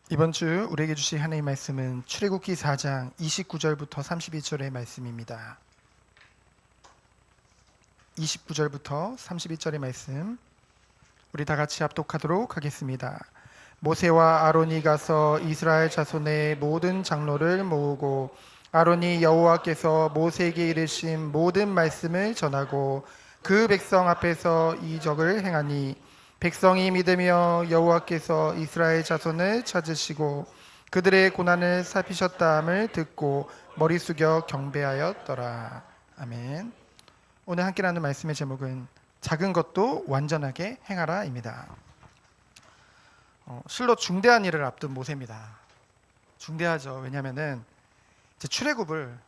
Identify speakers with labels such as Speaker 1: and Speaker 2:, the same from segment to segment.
Speaker 1: 이번 주 우리에게 주신 하나님의 말씀은 출애굽기 4장 29절부터 32절의 말씀입니다. 29절부터 32절의 말씀 우리 다 같이 합독하도록 하겠습니다. 모세와 아론이 가서 이스라엘 자손의 모든 장로를 모으고 아론이 여호와께서 모세에게 이르신 모든 말씀을 전하고 그 백성 앞에서 이적을 행하니 백성이 믿으며 여호와께서 이스라엘 자손을 찾으시고 그들의 고난을 살피셨다함을 듣고 머리 숙여 경배하였더라. 아멘. 오늘 함께 나누는 말씀의 제목은 작은 것도 완전하게 행하라입니다. 실로 중대한 일을 앞둔 모세입니다. 중대하죠. 왜냐하면은 이제 출애굽을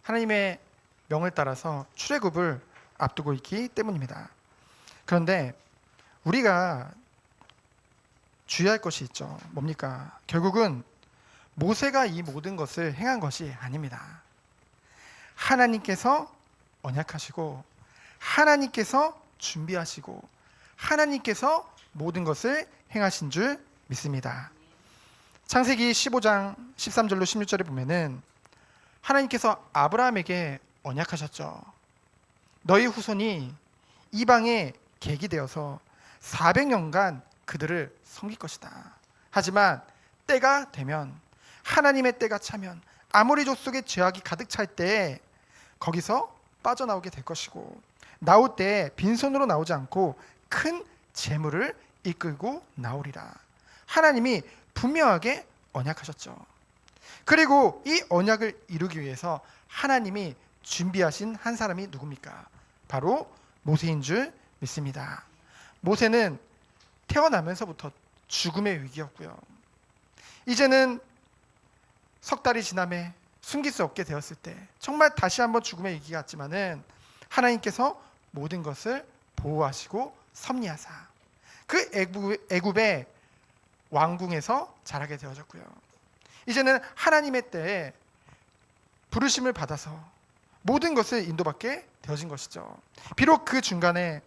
Speaker 1: 하나님의 명을 따라서 출애굽을 앞두고 있기 때문입니다. 그런데 우리가 주의할 것이 있죠. 뭡니까? 결국은 모세가 이 모든 것을 행한 것이 아닙니다. 하나님께서 언약하시고 하나님께서 준비하시고 하나님께서 모든 것을 행하신 줄 믿습니다. 창세기 15장 13절로 16절에 보면은 하나님께서 아브라함에게 언약하셨죠. 너희 후손이 이방에 객이 되어서 400년간 그들을 섬길 것이다. 하지만 때가 되면 하나님의 때가 차면 아모리 족속의 죄악이 가득 찰 때 거기서 빠져나오게 될 것이고 나올 때 빈손으로 나오지 않고 큰 재물을 이끌고 나오리라. 하나님이 분명하게 언약하셨죠. 그리고 이 언약을 이루기 위해서 하나님이 준비하신 한 사람이 누굽니까? 바로 모세인 줄 믿습니다. 모세는 태어나면서부터 죽음의 위기였고요. 이제는 석 달이 지남에 숨길 수 없게 되었을 때 정말 다시 한번 죽음의 위기가 왔지만은 하나님께서 모든 것을 보호하시고 섭리하사 그 애굽의 왕궁에서 자라게 되어졌고요. 이제는 하나님의 때에 부르심을 받아서 모든 것을 인도받게 되어진 것이죠. 비록 그 중간에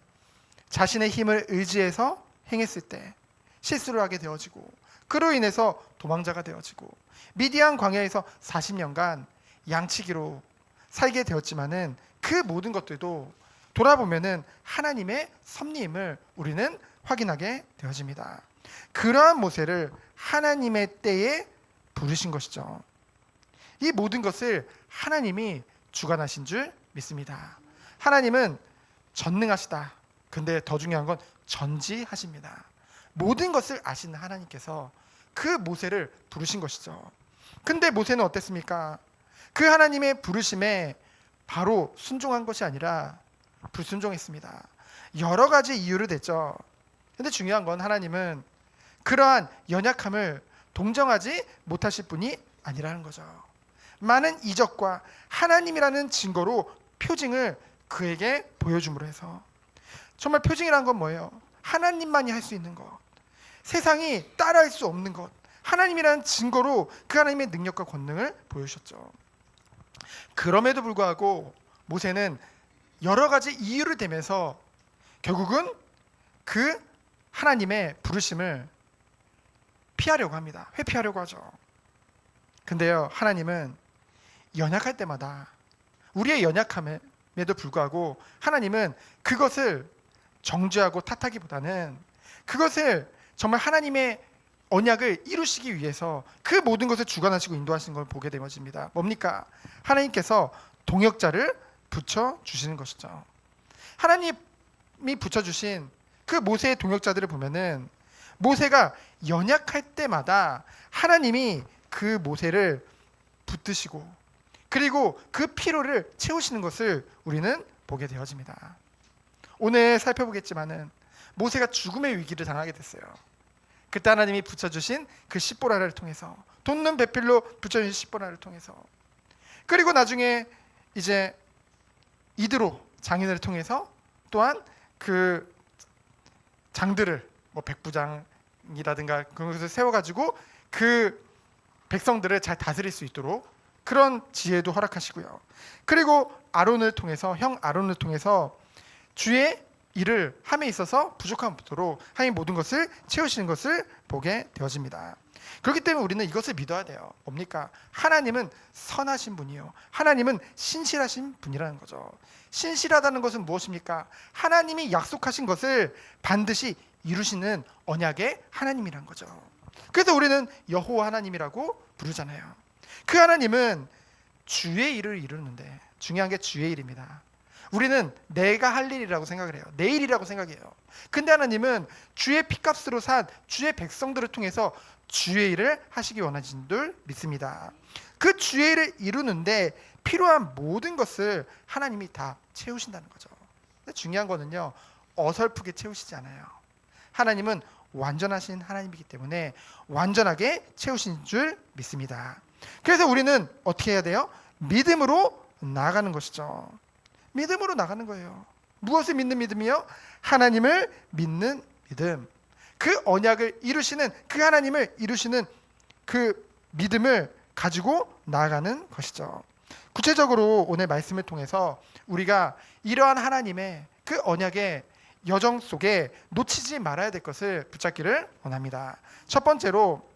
Speaker 1: 자신의 힘을 의지해서 행했을 때 실수를 하게 되어지고 그로 인해서 도망자가 되어지고 미디안 광야에서 40년간 양치기로 살게 되었지만은 그 모든 것들도 돌아보면은 하나님의 섭리임을 우리는 확인하게 되어집니다. 그러한 모세를 하나님의 때에 부르신 것이죠. 이 모든 것을 하나님이 주관하신 줄 믿습니다. 하나님은 전능하시다. 근데 더 중요한 건 전지하십니다. 모든 것을 아시는 하나님께서 그 모세를 부르신 것이죠. 근데 모세는 어땠습니까? 그 하나님의 부르심에 바로 순종한 것이 아니라 불순종했습니다. 여러 가지 이유를 댔죠. 근데 중요한 건 하나님은 그러한 연약함을 동정하지 못하실 분이 아니라는 거죠. 많은 이적과 하나님이라는 증거로 표징을 그에게 보여줌으로 해서 정말 표징이란 건 뭐예요? 하나님만이 할 수 있는 것, 세상이 따라할 수 없는 것, 하나님이라는 증거로 그 하나님의 능력과 권능을 보여주셨죠. 그럼에도 불구하고 모세는 여러 가지 이유를 대면서 결국은 그 하나님의 부르심을 피하려고 합니다. 회피하려고 하죠. 근데요, 하나님은 연약할 때마다 우리의 연약함에도 불구하고 하나님은 그것을 정죄하고 탓하기보다는 그것을 정말 하나님의 언약을 이루시기 위해서 그 모든 것을 주관하시고 인도하시는 걸 보게 되어집니다. 뭡니까? 하나님께서 동역자를 붙여주시는 것이죠. 하나님이 붙여주신 그 모세의 동역자들을 보면은 모세가 연약할 때마다 하나님이 그 모세를 붙드시고 그리고 그 피로를 채우시는 것을 우리는 보게 되어집니다. 오늘 살펴보겠지만은 모세가 죽음의 위기를 당하게 됐어요. 그때 하나님이 붙여주신 그 십보라를 통해서 돋는 배필로 붙여주신 십보라를 통해서 그리고 나중에 이제 이드로 장인을 통해서 또한 그 장들을 뭐 백부장이라든가 그런 것을 세워가지고 그 백성들을 잘 다스릴 수 있도록 그런 지혜도 허락하시고요. 그리고 아론을 통해서 형 아론을 통해서 주의 일을 함에 있어서 부족함 없도록 하나님 모든 것을 채우시는 것을 보게 되어집니다. 그렇기 때문에 우리는 이것을 믿어야 돼요. 뭡니까? 하나님은 선하신 분이요, 하나님은 신실하신 분이라는 거죠. 신실하다는 것은 무엇입니까? 하나님이 약속하신 것을 반드시 이루시는 언약의 하나님이란 거죠. 그래서 우리는 여호와 하나님이라고 부르잖아요. 그 하나님은 주의 일을 이루는데, 중요한 게 주의 일입니다. 우리는 내가 할 일이라고 생각을 해요. 내 일이라고 생각해요. 근데 하나님은 주의 피값으로 산 주의 백성들을 통해서 주의 일을 하시기 원하시는 줄 믿습니다. 그 주의 일을 이루는데 필요한 모든 것을 하나님이 다 채우신다는 거죠. 근데 중요한 거는요, 어설프게 채우시지 않아요. 하나님은 완전하신 하나님이기 때문에 완전하게 채우신 줄 믿습니다. 그래서 우리는 어떻게 해야 돼요? 믿음으로 나아가는 것이죠. 믿음으로 나가는 거예요. 무엇을 믿는 믿음이요? 하나님을 믿는 믿음. 그 언약을 이루시는, 그 하나님을 이루시는 그 믿음을 가지고 나아가는 것이죠. 구체적으로 오늘 말씀을 통해서 우리가 이러한 하나님의 그 언약의 여정 속에 놓치지 말아야 될 것을 붙잡기를 원합니다. 첫 번째로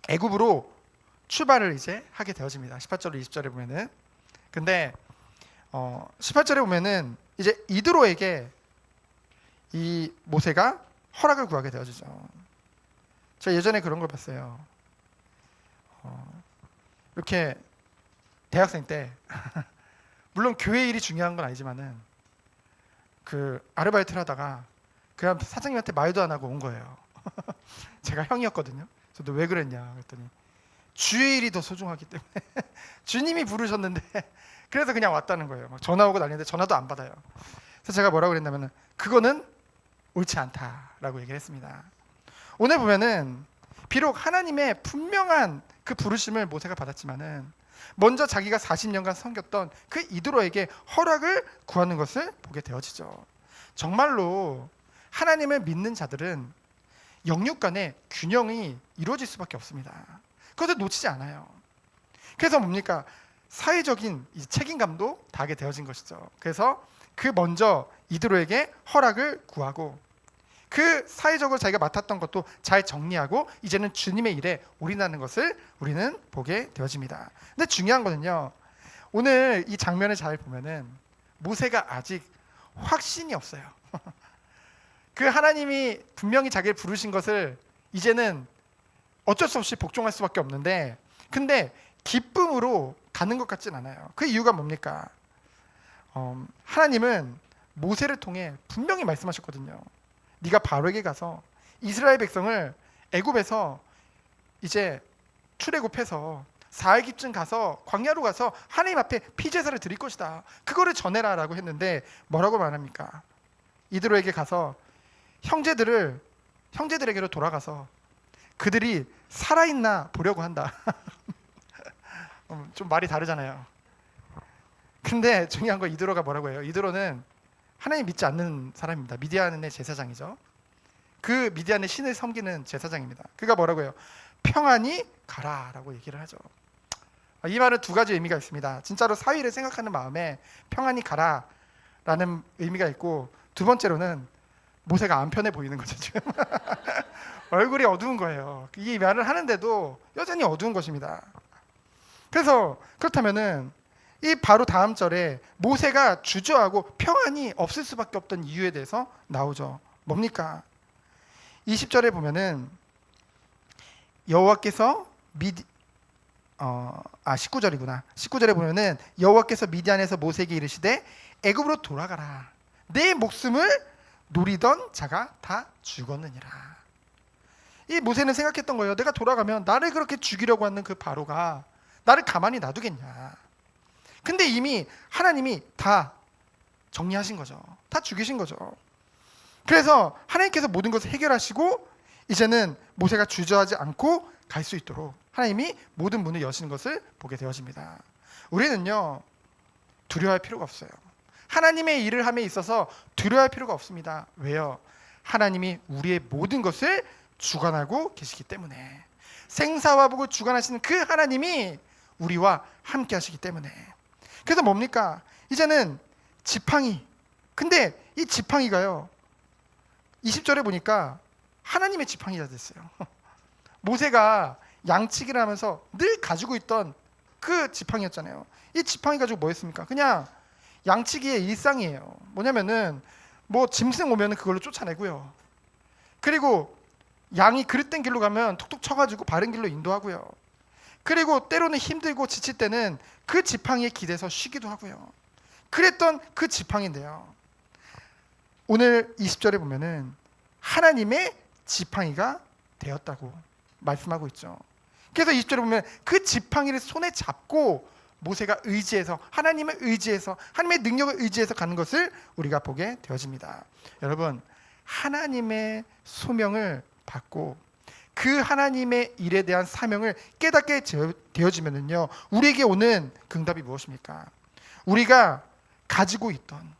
Speaker 1: 애굽으로 출발을 이제 하게 되어집니다. 18절로 20절에 보면은. 근데 18절에 보면은 이제 이드로에게 이 모세가 허락을 구하게 되어지죠. 제가 예전에 그런 걸 봤어요. 이렇게 대학생 때 물론 교회 일이 중요한 건 아니지만은 그 아르바이트를 하다가 그냥 사장님한테 말도 안 하고 온 거예요. 제가 형이었거든요. 저도 왜 그랬냐 그랬더니 주의 일이 더 소중하기 때문에 주님이 부르셨는데 그래서 그냥 왔다는 거예요. 막 전화 오고 난리인데 전화도 안 받아요. 그래서 제가 뭐라고 그랬냐면은 그거는 옳지 않다라고 얘기를 했습니다. 오늘 보면은 비록 하나님의 분명한 그 부르심을 모세가 받았지만은 먼저 자기가 40년간 섬겼던 그 이드로에게 허락을 구하는 것을 보게 되어지죠. 정말로 하나님을 믿는 자들은 영육 간의 균형이 이루어질 수밖에 없습니다. 그것을 놓치지 않아요. 그래서 뭡니까? 사회적인 책임감도 다하게 되어진 것이죠. 그래서 그 먼저 이드로에게 허락을 구하고 그 사회적으로 자기가 맡았던 것도 잘 정리하고 이제는 주님의 일에 올인하는 것을 우리는 보게 되어집니다. 근데 중요한 거는요, 오늘 이 장면을 잘 보면은 모세가 아직 확신이 없어요. 그 하나님이 분명히 자기를 부르신 것을 이제는 어쩔 수 없이 복종할 수밖에 없는데, 근데 기쁨으로 가는 것 같진 않아요. 그 이유가 뭡니까? 하나님은 모세를 통해 분명히 말씀하셨거든요. 네가 바로에게 가서 이스라엘 백성을 애굽에서 이제 출애굽해서 4일기쯤 가서 광야로 가서 하나님 앞에 피제사를 드릴 것이다. 그거를 전해라라고 했는데 뭐라고 말합니까? 이드로에게 가서 형제들에게로 돌아가서 그들이 살아있나 보려고 한다. 좀 말이 다르잖아요. 근데 중요한 건 이드로가 뭐라고 해요? 이드로는 하나님 믿지 않는 사람입니다. 미디안의 제사장이죠. 그 미디안의 신을 섬기는 제사장입니다. 그가 뭐라고 해요? 평안히 가라라고 얘기를 하죠. 이 말은 두 가지 의미가 있습니다. 진짜로 사위를 생각하는 마음에 평안히 가라라는 의미가 있고, 두 번째로는 모세가 안 편해 보이는 거죠. 지금 얼굴이 어두운 거예요. 이 말을 하는데도 여전히 어두운 것입니다. 그래서 그렇다면은 이 바로 다음 절에 모세가 주저하고 평안이 없을 수밖에 없던 이유에 대해서 나오죠. 뭡니까? 20절에 보면은 여호와께서 19절이구나. 19절에 보면은 여호와께서 미디안에서 모세에게 이르시되 애굽으로 돌아가라. 내 목숨을 노리던 자가 다 죽었느니라. 이 모세는 생각했던 거예요. 내가 돌아가면 나를 그렇게 죽이려고 하는 그 바로가 나를 가만히 놔두겠냐. 근데 이미 하나님이 다 정리하신 거죠. 다 죽이신 거죠. 그래서 하나님께서 모든 것을 해결하시고 이제는 모세가 주저하지 않고 갈 수 있도록 하나님이 모든 문을 여시는 것을 보게 되어집니다. 우리는요, 두려워할 필요가 없어요. 하나님의 일을 함에 있어서 두려워할 필요가 없습니다. 왜요? 하나님이 우리의 모든 것을 주관하고 계시기 때문에, 생사와 복을 주관하시는 그 하나님이 우리와 함께 하시기 때문에. 그래서 뭡니까? 이제는 지팡이. 근데 이 지팡이가요, 20절에 보니까 하나님의 지팡이가 됐어요. 모세가 양치기를 하면서 늘 가지고 있던 그 지팡이였잖아요. 이 지팡이 가지고 뭐 했습니까? 그냥 양치기의 일상이에요. 뭐냐면은 뭐 짐승 오면은 그걸로 쫓아내고요. 그리고 양이 그릇된 길로 가면 톡톡 쳐가지고 바른 길로 인도하고요. 그리고 때로는 힘들고 지칠 때는 그 지팡이에 기대서 쉬기도 하고요. 그랬던 그 지팡이인데요. 오늘 20절에 보면은 하나님의 지팡이가 되었다고 말씀하고 있죠. 그래서 20절에 보면 그 지팡이를 손에 잡고 모세가 의지해서 하나님의 의지해서 하나님의 능력을 의지해서 가는 것을 우리가 보게 되어집니다. 여러분, 하나님의 소명을 받고 그 하나님의 일에 대한 사명을 깨닫게 되어지면은요, 우리에게 오는 응답이 무엇입니까? 우리가 가지고 있던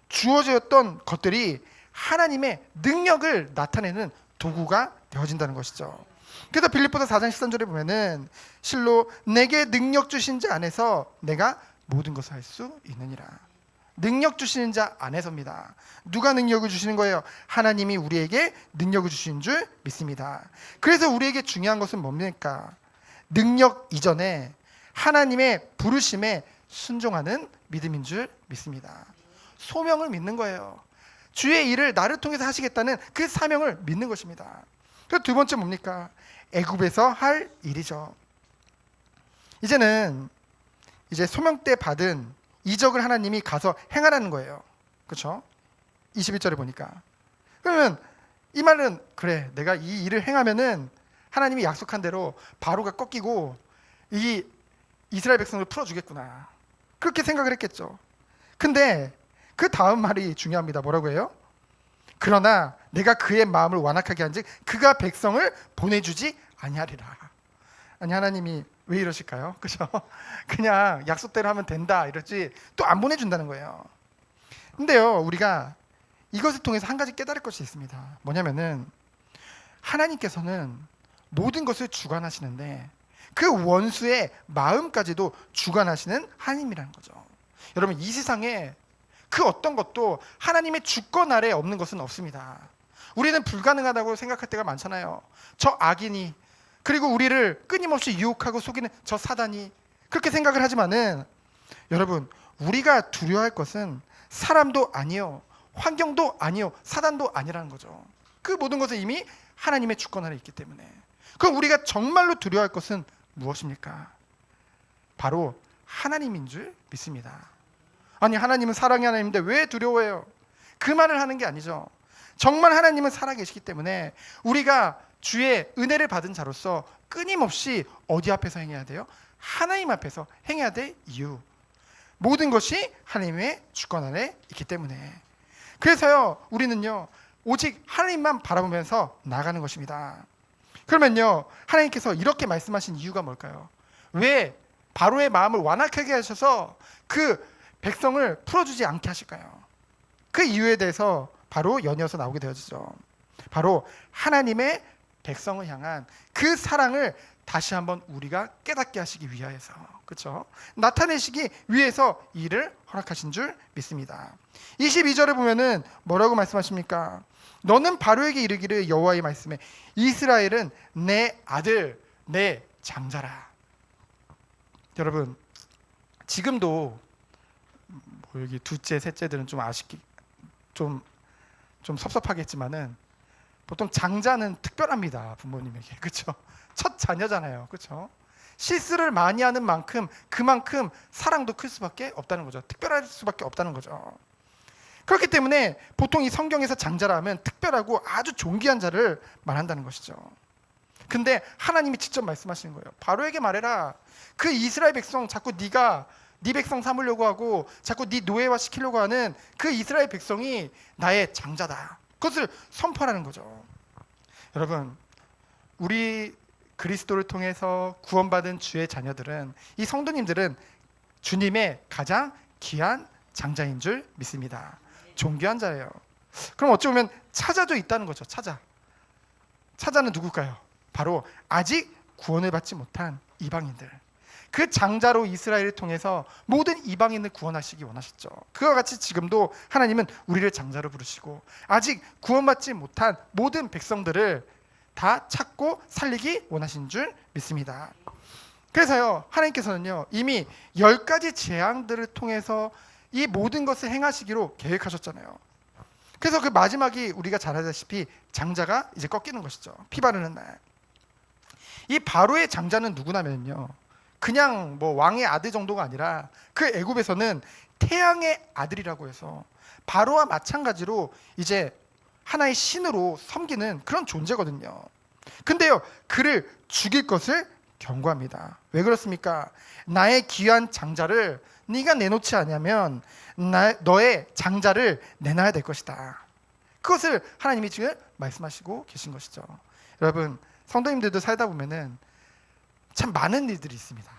Speaker 1: 주어졌던 것들이 하나님의 능력을 나타내는 도구가 되어진다는 것이죠. 그래서 빌립보서 4장 13절에 보면은 실로 내게 능력 주신 자 안에서 내가 모든 것을 할 수 있느니라. 능력 주시는 자 안에서입니다. 누가 능력을 주시는 거예요? 하나님이 우리에게 능력을 주시는 줄 믿습니다. 그래서 우리에게 중요한 것은 뭡니까? 능력 이전에 하나님의 부르심에 순종하는 믿음인 줄 믿습니다. 소명을 믿는 거예요. 주의 일을 나를 통해서 하시겠다는 그 사명을 믿는 것입니다. 그리고 두 번째 뭡니까? 애굽에서 할 일이죠. 이제는 이제 소명 때 받은 이적을 하나님이 가서 행하라는 거예요. 그렇죠? 21절에 보니까. 그러면 이 말은 그래, 내가 이 일을 행하면은 하나님이 약속한 대로 바로가 꺾이고 이 이스라엘 백성을 풀어주겠구나, 그렇게 생각을 했겠죠. 근데 그 다음 말이 중요합니다. 뭐라고 해요? 그러나 내가 그의 마음을 완악하게 한즉 그가 백성을 보내주지 아니하리라. 아니, 하나님이 왜 이러실까요? 그죠? 그냥 약속대로 하면 된다 이러지 또 안 보내준다는 거예요. 근데요, 우리가 이것을 통해서 한 가지 깨달을 것이 있습니다. 뭐냐면은 하나님께서는 모든 것을 주관하시는데 그 원수의 마음까지도 주관하시는 하나님이라는 거죠. 여러분, 이 세상에 그 어떤 것도 하나님의 주권 아래에 없는 것은 없습니다. 우리는 불가능하다고 생각할 때가 많잖아요. 저 악인이, 그리고 우리를 끊임없이 유혹하고 속이는 저 사단이, 그렇게 생각을 하지만은 여러분, 우리가 두려워할 것은 사람도 아니요, 환경도 아니요, 사단도 아니라는 거죠. 그 모든 것은 이미 하나님의 주권 아래에 있기 때문에. 그럼 우리가 정말로 두려워할 것은 무엇입니까? 바로 하나님인 줄 믿습니다. 아니, 하나님은 사랑의 하나님인데 왜 두려워해요? 그 말을 하는 게 아니죠. 정말 하나님은 살아계시기 때문에 우리가 주의 은혜를 받은 자로서 끊임없이 어디 앞에서 행해야 돼요? 하나님 앞에서 행해야 될 이유. 모든 것이 하나님의 주권 안에 있기 때문에. 그래서요, 우리는요, 오직 하나님만 바라보면서 나가는 것입니다. 그러면요, 하나님께서 이렇게 말씀하신 이유가 뭘까요? 왜 바로의 마음을 완악하게 하셔서 그 백성을 풀어주지 않게 하실까요? 그 이유에 대해서 바로 연이어서 나오게 되어지죠. 바로 하나님의 백성을 향한 그 사랑을 다시 한번 우리가 깨닫게 하시기 위하여서, 그렇죠? 나타내시기 위해서 이 일을 허락하신 줄 믿습니다. 22절에 보면은 뭐라고 말씀하십니까? 너는 바로에게 이르기를 여호와의 말씀에 이스라엘은 내 아들, 내 장자라. 여러분, 지금도 뭐 여기 둘째, 셋째들은 좀 아쉽게 좀 섭섭하겠지만은 보통 장자는 특별합니다. 부모님에게. 그렇죠? 첫 자녀잖아요. 그렇죠? 실수를 많이 하는 만큼 그만큼 사랑도 클 수밖에 없다는 거죠. 특별할 수밖에 없다는 거죠. 그렇기 때문에 보통 이 성경에서 장자라 하면 특별하고 아주 존귀한 자를 말한다는 것이죠. 근데 하나님이 직접 말씀하시는 거예요. 바로에게 말해라. 그 이스라엘 백성 자꾸 네가 네 백성 삼으려고 하고 자꾸 네 노예화 시키려고 하는 그 이스라엘 백성이 나의 장자다. 그것을 선포하라는 거죠. 여러분, 우리 그리스도를 통해서 구원받은 주의 자녀들은, 이 성도님들은 주님의 가장 귀한 장자인 줄 믿습니다. 존귀한 자예요. 그럼 어찌 보면 차자도 있다는 거죠. 차자는 누굴까요? 바로 아직 구원을 받지 못한 이방인들. 그 장자로 이스라엘을 통해서 모든 이방인을 구원하시기 원하셨죠. 그와 같이 지금도 하나님은 우리를 장자로 부르시고 아직 구원받지 못한 모든 백성들을 다 찾고 살리기 원하신 줄 믿습니다. 그래서요, 하나님께서는요 이미 10가지 재앙들을 통해서 이 모든 것을 행하시기로 계획하셨잖아요. 그래서 그 마지막이 우리가 잘 알다시피 장자가 이제 꺾이는 것이죠. 피 바르는 날. 이 바로의 장자는 누구냐면요, 그냥 뭐 왕의 아들 정도가 아니라 그 애굽에서는 태양의 아들이라고 해서 바로와 마찬가지로 이제 하나의 신으로 섬기는 그런 존재거든요. 근데요, 그를 죽일 것을 경고합니다. 왜 그렇습니까? 나의 귀한 장자를 네가 내놓지 않으면 너의 장자를 내놔야 될 것이다. 그것을 하나님이 지금 말씀하시고 계신 것이죠. 여러분, 성도님들도 살다 보면은 참 많은 일들이 있습니다.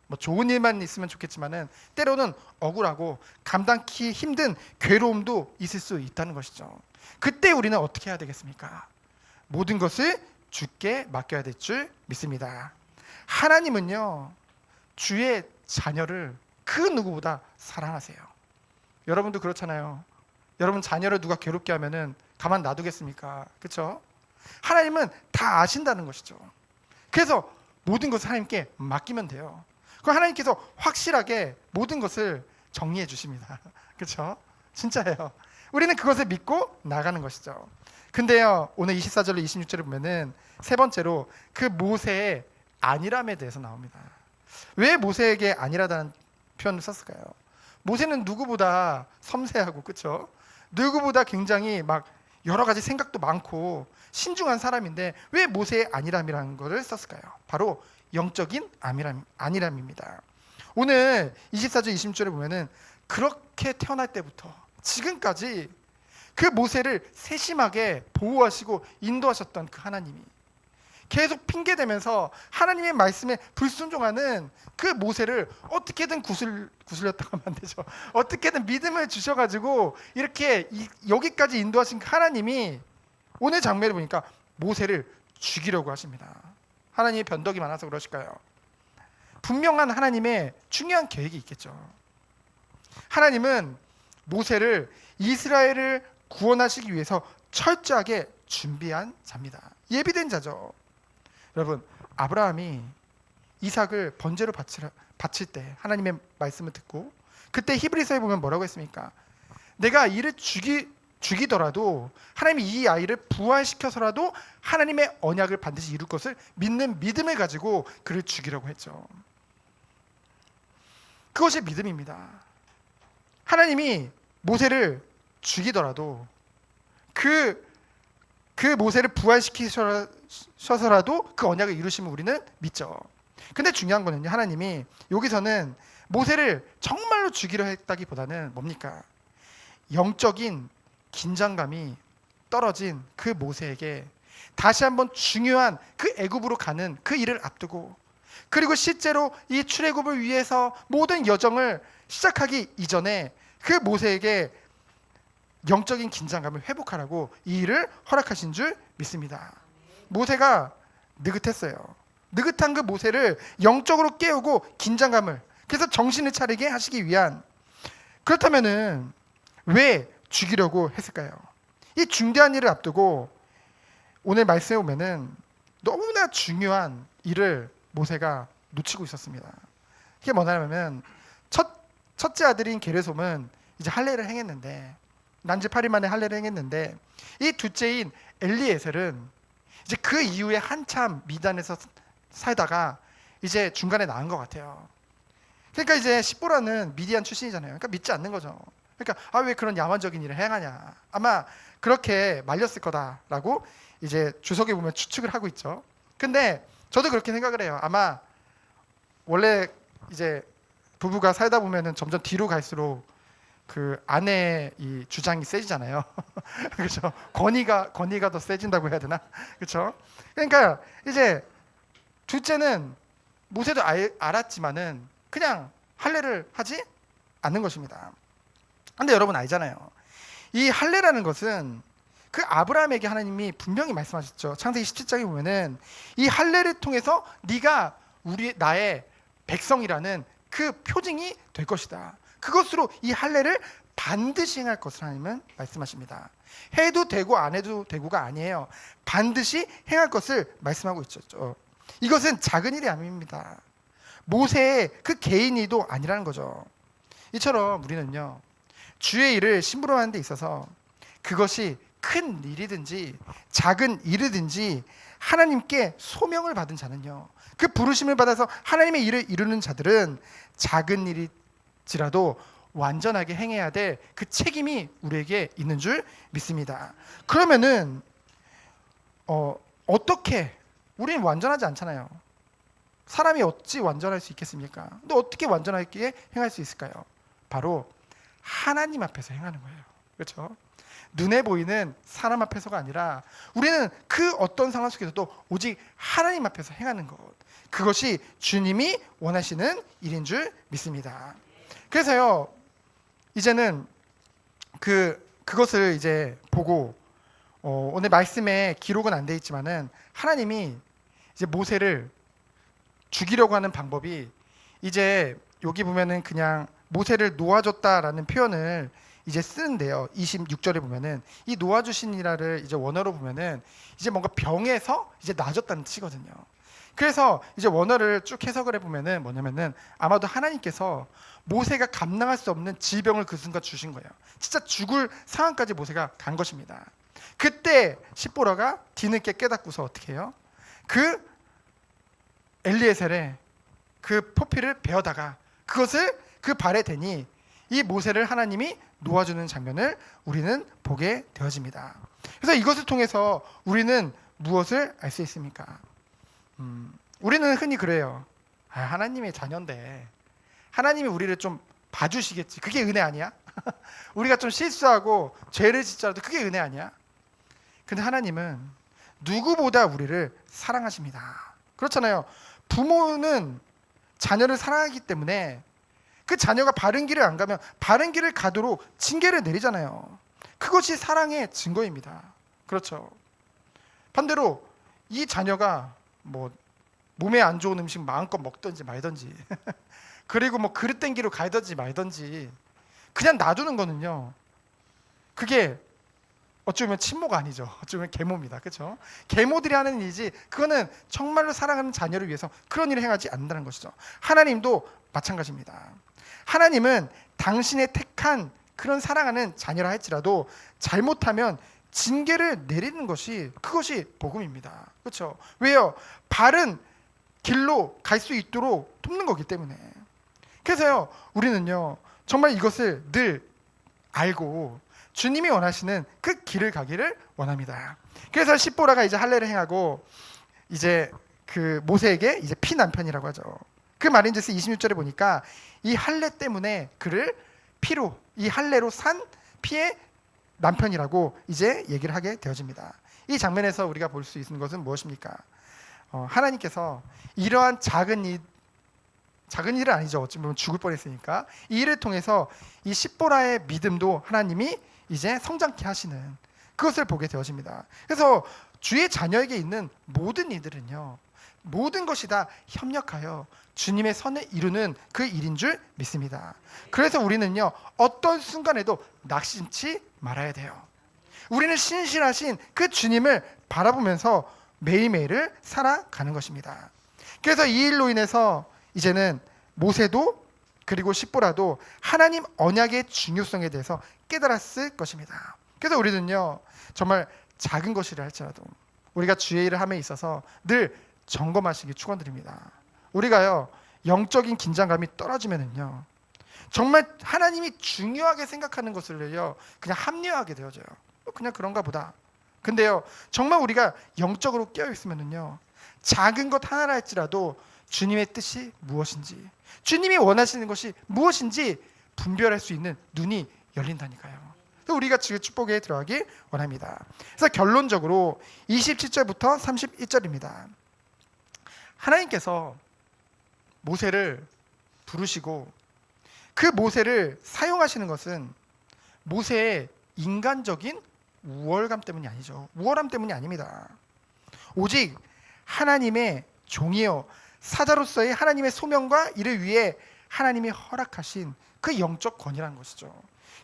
Speaker 1: 뭐 좋은 일만 있으면 좋겠지만은 때로는 억울하고 감당하기 힘든 괴로움도 있을 수 있다는 것이죠. 그때 우리는 어떻게 해야 되겠습니까? 모든 것을 주께 맡겨야 될 줄 믿습니다. 하나님은요, 주의 자녀를 그 누구보다 사랑하세요. 여러분도 그렇잖아요. 여러분 자녀를 누가 괴롭게 하면은 가만 놔두겠습니까? 그렇죠? 하나님은 다 아신다는 것이죠. 그래서 모든 것을 하나님께 맡기면 돼요. 그럼 하나님께서 확실하게 모든 것을 정리해 주십니다. 그렇죠? 진짜예요. 우리는 그것을 믿고 나가는 것이죠. 근데요, 오늘 24절로 26절을 보면은 세 번째로 그 모세의 안일함에 대해서 나옵니다. 왜 모세에게 안일하다는 표현을 썼을까요? 모세는 누구보다 섬세하고, 그렇죠? 누구보다 굉장히 막 여러 가지 생각도 많고 신중한 사람인데 왜 모세의 안일함이라는 것을 썼을까요? 바로 영적인 안일함입니다. 오늘 24절 26절에 보면은 그렇게 태어날 때부터 지금까지 그 모세를 세심하게 보호하시고 인도하셨던 그 하나님이 계속 핑계대면서 하나님의 말씀에 불순종하는 그 모세를 어떻게든 구슬렸다고 하면 안 되죠. 어떻게든 믿음을 주셔가지고 이렇게 여기까지 인도하신 그 하나님이 오늘 장면을 보니까 모세를 죽이려고 하십니다. 하나님의 변덕이 많아서 그러실까요? 분명한 하나님의 중요한 계획이 있겠죠. 하나님은 모세를 이스라엘을 구원하시기 위해서 철저하게 준비한 자입니다. 예비된 자죠. 여러분, 아브라함이 이삭을 번제로 바칠 때 하나님의 말씀을 듣고 그때 히브리서에 보면 뭐라고 했습니까? 내가 이를 죽이더라도 하나님이 이 아이를 부활시켜서라도 하나님의 언약을 반드시 이룰 것을 믿는 믿음을 가지고 그를 죽이려고 했죠. 그것이 믿음입니다. 하나님이 모세를 죽이더라도 그 모세를 부활시키셔서라도 그 언약을 이루시면 우리는 믿죠. 근데 중요한 거는요, 하나님이 여기서는 모세를 정말로 죽이려 했다기보다는 뭡니까? 영적인 긴장감이 떨어진 그 모세에게 다시 한번 중요한 그 애굽으로 가는 그 일을 앞두고, 그리고 실제로 이 출애굽을 위해서 모든 여정을 시작하기 이전에 그 모세에게 영적인 긴장감을 회복하라고 이 일을 허락하신 줄 믿습니다. 모세가 느긋했어요. 느긋한 그 모세를 영적으로 깨우고 긴장감을, 그래서 정신을 차리게 하시기 위한, 그렇다면은 왜 죽이려고 했을까요? 이 중대한 일을 앞두고 오늘 말씀에 보면은 너무나 중요한 일을 모세가 놓치고 있었습니다. 이게 뭐냐면 첫째 아들인 게르솜은 이제 할례를 행했는데, 난지 8일 만에 할례를 행했는데, 이 둘째인 엘리에셀은 이제 그 이후에 한참 미단에서 살다가 이제 중간에 나은 것 같아요. 그러니까 이제 십보라는 미디안 출신이잖아요. 그러니까 믿지 않는 거죠. 그러니까 왜 그런 야만적인 일을 행하냐, 아마 그렇게 말렸을 거다라고 이제 주석에 보면 추측을 하고 있죠. 근데 저도 그렇게 생각을 해요. 아마 원래 이제 부부가 살다 보면은 점점 뒤로 갈수록 그 아내의 이 주장이 세지잖아요. 그렇죠? 권위가 더 세진다고 해야 되나? 그렇죠? 그러니까 이제 둘째는 모세도 알았지만은 그냥 할례를 하지 않는 것입니다. 근데 여러분 알잖아요. 이 할례라는 것은 그 아브라함에게 하나님이 분명히 말씀하셨죠. 창세기 17장에 보면은 이 할례를 통해서 네가 나의 백성이라는 그 표징이 될 것이다. 그것으로 이 할례를 반드시 행할 것을 하나님은 말씀하십니다. 해도 되고 안 해도 되고가 아니에요. 반드시 행할 것을 말씀하고 있죠. 이것은 작은 일이 아닙니다. 모세의 그 개인 일도 아니라는 거죠. 이처럼 우리는요, 주의 일을 심부름하는 데 있어서 그것이 큰 일이든지 작은 일이든지 하나님께 소명을 받은 자는요, 그 부르심을 받아서 하나님의 일을 이루는 자들은 작은 일일지라도 완전하게 행해야 될 그 책임이 우리에게 있는 줄 믿습니다. 그러면은 어떻게, 우리는 완전하지 않잖아요. 사람이 어찌 완전할 수 있겠습니까? 근데 어떻게 완전하게 행할 수 있을까요? 바로 하나님 앞에서 행하는 거예요. 그렇죠? 눈에 보이는 사람 앞에서가 아니라 우리는 그 어떤 상황 속에서도 오직 하나님 앞에서 행하는 것, 그것이 주님이 원하시는 일인 줄 믿습니다. 그래서요, 이제는 그것을 이제 보고 오늘 말씀에 기록은 안 돼 있지만은 하나님이 이제 모세를 죽이려고 하는 방법이, 이제 여기 보면은 그냥 모세를 놓아줬다라는 표현을 이제 쓰는데요. 26절에 보면은 이 놓아주신이라를 이제 원어로 보면은 이제 뭔가 병에서 이제 나아졌다는 뜻이거든요. 그래서 이제 원어를 쭉 해석을 해보면은 뭐냐면은 아마도 하나님께서 모세가 감당할 수 없는 질병을 그 순간 주신 거예요. 진짜 죽을 상황까지 모세가 간 것입니다. 그때 십보라가 뒤늦게 깨닫고서 어떻게 해요? 그 엘리에셀의 그 포피를 베어다가 그것을 그 발에 대니 이 모세를 하나님이 놓아주는 장면을 우리는 보게 되어집니다. 그래서 이것을 통해서 우리는 무엇을 알 수 있습니까? 우리는 흔히 그래요. 하나님의 자녀인데 하나님이 우리를 좀 봐주시겠지. 그게 은혜 아니야? 우리가 좀 실수하고 죄를 짓더라도 그게 은혜 아니야? 근데 하나님은 누구보다 우리를 사랑하십니다. 그렇잖아요. 부모는 자녀를 사랑하기 때문에 그 자녀가 바른 길을 안 가면 바른 길을 가도록 징계를 내리잖아요. 그것이 사랑의 증거입니다. 그렇죠. 반대로 이 자녀가 뭐 몸에 안 좋은 음식 마음껏 먹든지 말든지 그리고 뭐 그릇 땡기로 가든지 말든지 그냥 놔두는 거는요, 그게 어쩌면 친모가 아니죠. 어쩌면 계모입니다. 그렇죠? 계모들이 하는 일이지 그거는 정말로 사랑하는 자녀를 위해서 그런 일을 행하지 않는다는 것이죠. 하나님도 마찬가지입니다. 하나님은 당신의 택한 그런 사랑하는 자녀라 할지라도 잘못하면 징계를 내리는 것이, 그것이 복음입니다. 그렇죠? 왜요? 바른 길로 갈 수 있도록 돕는 거기 때문에. 그래서요, 우리는요 정말 이것을 늘 알고 주님이 원하시는 그 길을 가기를 원합니다. 그래서 십보라가 이제 할례를 행하고 이제 그 모세에게 이제 피 남편이라고 하죠. 그 말인즉슨 26절에 보니까 이 할례 때문에 그를 피로, 이 할례로 산 피의 남편이라고 이제 얘기를 하게 되어집니다. 이 장면에서 우리가 볼 수 있는 것은 무엇입니까? 하나님께서 이러한 작은 일은 아니죠. 어쩌면 죽을 뻔했으니까 이 일을 통해서 이 십보라의 믿음도 하나님이 이제 성장케 하시는 그것을 보게 되어집니다. 그래서 주의 자녀에게 있는 모든 이들은요, 모든 것이 다 협력하여 주님의 선을 이루는 그 일인 줄 믿습니다. 그래서 우리는요 어떤 순간에도 낙심치 말아야 돼요. 우리는 신실하신 그 주님을 바라보면서 매일매일을 살아가는 것입니다. 그래서 이 일로 인해서 이제는 모세도 그리고 십보라도 하나님 언약의 중요성에 대해서 깨달았을 것입니다. 그래서 우리는요 정말 작은 것이라 할지라도 우리가 주의 일을 함에 있어서 늘 점검하시기 축원드립니다. 우리가요 영적인 긴장감이 떨어지면은요 정말 하나님이 중요하게 생각하는 것을요 그냥 합리화하게 되어져요. 그냥 그런가 보다. 근데요 정말 우리가 영적으로 깨어 있으면은요 작은 것 하나라 할지라도 주님의 뜻이 무엇인지, 주님이 원하시는 것이 무엇인지 분별할 수 있는 눈이 열린다니까요. 우리가 지금 축복에 들어가길 원합니다. 그래서 결론적으로 27절부터 31절입니다. 하나님께서 모세를 부르시고 그 모세를 사용하시는 것은 모세의 인간적인 우월감 때문이 아니죠. 우월함 때문이 아닙니다. 오직 하나님의 종이요 사자로서의 하나님의 소명과 이를 위해 하나님이 허락하신 그 영적 권위라는 것이죠.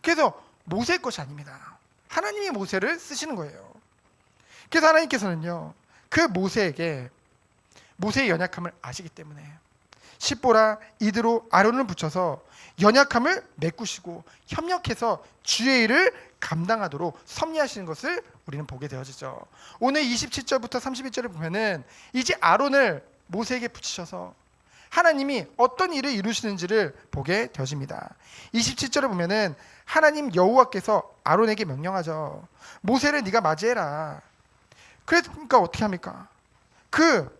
Speaker 1: 그래서 모세의 것이 아닙니다. 하나님이 모세를 쓰시는 거예요. 그래서 하나님께서는요, 그 모세에게 모세의 연약함을 아시기 때문에 십보라, 이드로, 아론을 붙여서 연약함을 메꾸시고 협력해서 주의 일을 감당하도록 섭리하시는 것을 우리는 보게 되어지죠. 오늘 27절부터 31절을 보면은 이제 아론을 모세에게 붙이셔서 하나님이 어떤 일을 이루시는지를 보게 되어집니다. 27절을 보면은 하나님 여호와께서 아론에게 명령하죠. 모세를 네가 맞이해라. 그러니까 어떻게 합니까? 그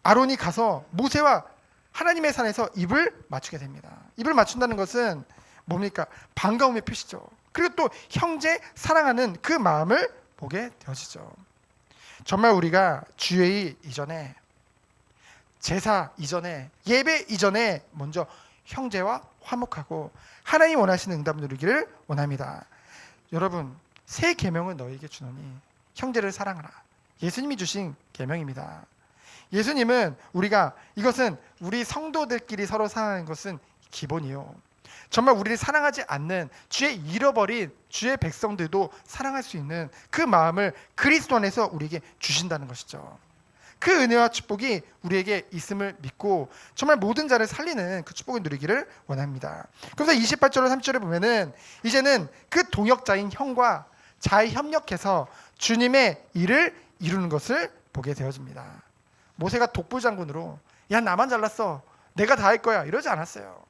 Speaker 1: 아론이 가서 모세와 하나님의 산에서 입을 맞추게 됩니다. 입을 맞춘다는 것은 뭡니까? 반가움의 표시죠. 그리고 또 형제 사랑하는 그 마음을 보게 되어지죠. 정말 우리가 주의 이전에, 제사 이전에, 예배 이전에 먼저 형제와 화목하고 하나님 원하시는 응답 누리기를 원합니다. 여러분, 새 계명을 너희에게 주노니 형제를 사랑하라. 예수님이 주신 계명입니다. 예수님은 이것은 우리 성도들끼리 서로 사랑하는 것은 기본이요. 정말 우리를 사랑하지 않는 주의 잃어버린 주의 백성들도 사랑할 수 있는 그 마음을 그리스도 안에서 우리에게 주신다는 것이죠. 그 은혜와 축복이 우리에게 있음을 믿고 정말 모든 자를 살리는 그 축복을 누리기를 원합니다. 그래서 28절로 30절을 보면은 이제는 그 동역자인 형과 잘 협력해서 주님의 일을 이루는 것을 보게 되어집니다. 모세가 독불장군으로 야 나만 잘났어, 내가 다 할 거야 이러지 않았어요.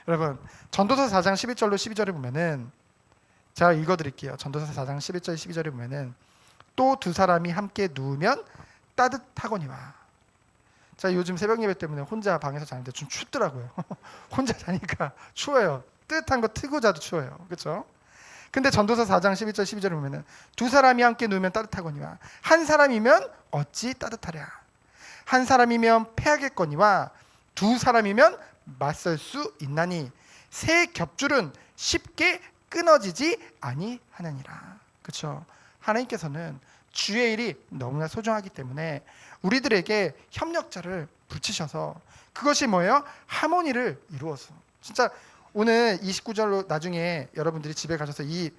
Speaker 1: 여러분, 전도서 4장 11절로 12절을 보면은 제가 읽어드릴게요. 전도서 4장 11절 12절을 보면은 또 두 사람이 함께 누우면 따뜻하거니와. 자, 요즘 새벽 예배 때문에 혼자 방에서 자는데 좀 춥더라고요. 혼자 자니까 추워요. 뜨뜻한 거 트고 자도 추워요. 그렇죠? 근데 전도서 4장 11절 12절을 보면은 두 사람이 함께 누우면 따뜻하거니와 한 사람이면 어찌 따뜻하랴. 한 사람이면 패하겠거니와 두 사람이면 맞설 수 있나니 새 겹줄은 쉽게 끊어지지 아니하느니라. 그렇죠? 하나님께서는 주의 일이 너무나 소중하기 때문에 우리들에게 협력자를 붙이셔서 그것이 뭐예요? 하모니를 이루어서 진짜 오늘 29절로 나중에 여러분들이 집에 가셔서 이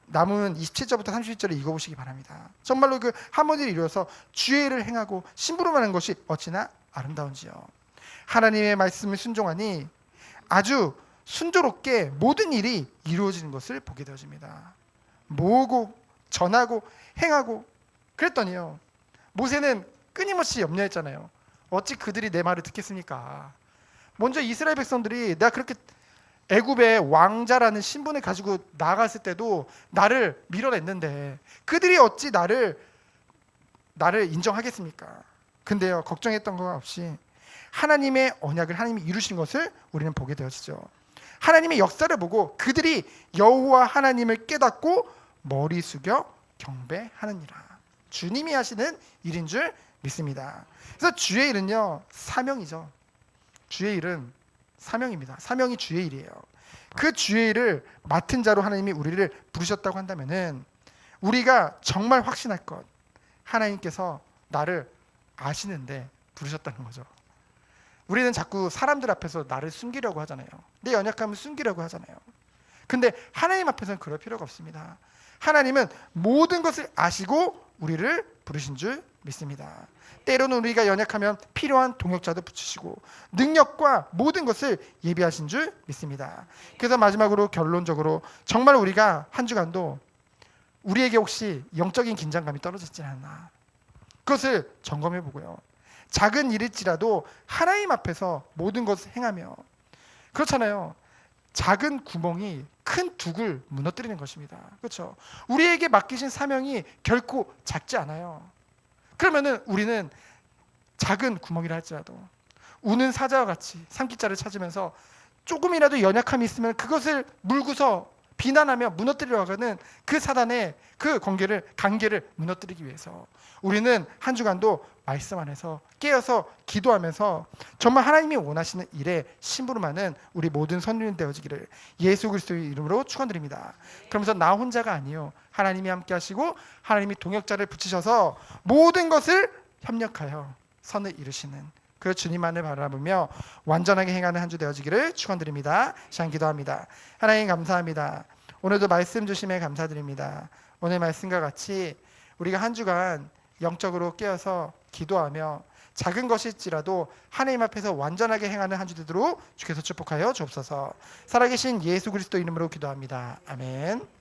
Speaker 1: 남은 27절부터 30절을 읽어보시기 바랍니다. 정말로 그 하모니를 이루어서 주의 일을 행하고 심부름하는 것이 어찌나 아름다운지요. 하나님의 말씀을 순종하니 아주 순조롭게 모든 일이 이루어지는 것을 보게 되어집니다. 모으고 전하고 행하고. 그랬더니요, 모세는 끊임없이 염려했잖아요. 어찌 그들이 내 말을 듣겠습니까? 먼저 이스라엘 백성들이 내가 그렇게 애굽의 왕자라는 신분을 가지고 나갔을 때도 나를 밀어냈는데 그들이 어찌 나를 인정하겠습니까? 근데요, 걱정했던 것 없이 하나님의 언약을 하나님이 이루신 것을 우리는 보게 되어지죠. 하나님의 역사를 보고 그들이 여호와 하나님을 깨닫고 머리 숙여 경배하느니라. 주님이 하시는 일인 줄 믿습니다. 그래서 주의 일은요, 사명이죠. 주의 일은 사명입니다. 사명이 주의 일이에요. 그 주의 일을 맡은 자로 하나님이 우리를 부르셨다고 한다면은 우리가 정말 확신할 것, 하나님께서 나를 아시는데 부르셨다는 거죠. 우리는 자꾸 사람들 앞에서 나를 숨기려고 하잖아요. 내 연약함을 숨기려고 하잖아요. 근데 하나님 앞에서는 그럴 필요가 없습니다. 하나님은 모든 것을 아시고 우리를 부르신 줄 믿습니다. 때로는 우리가 연약하면 필요한 동역자도 붙이시고 능력과 모든 것을 예비하신 줄 믿습니다. 그래서 마지막으로 결론적으로 정말 우리가 한 주간도 우리에게 혹시 영적인 긴장감이 떨어졌지 않나, 그것을 점검해 보고요. 작은 일일지라도 하나님 앞에서 모든 것을 행하며, 그렇잖아요. 작은 구멍이 큰 둑을 무너뜨리는 것입니다. 그렇죠? 우리에게 맡기신 사명이 결코 작지 않아요. 그러면은 우리는 작은 구멍이라 할지라도 우는 사자와 같이 산기자를 찾으면서 조금이라도 연약함이 있으면 그것을 물고서 비난하며 무너뜨리려 하는 그 사단의 그 관계를 무너뜨리기 위해서 우리는 한 주간도 말씀 안에서 깨어서 기도하면서 정말 하나님이 원하시는 일에 심부름하는 우리 모든 선륜이 되어지기를 예수 그리스도의 이름으로 축원드립니다. 그러면서 나 혼자가 아니요, 하나님이 함께 하시고 하나님이 동역자를 붙이셔서 모든 것을 협력하여 선을 이루시는 그 주님만을 바라보며 완전하게 행하는 한 주 되어지기를 축원드립니다. 시간 기도합니다. 하나님 감사합니다. 오늘도 말씀 주심에 감사드립니다. 오늘 말씀과 같이 우리가 한 주간 영적으로 깨어서 기도하며 작은 것일지라도 하나님 앞에서 완전하게 행하는 한 주 되도록 주께서 축복하여 주옵소서. 살아계신 예수 그리스도 이름으로 기도합니다. 아멘.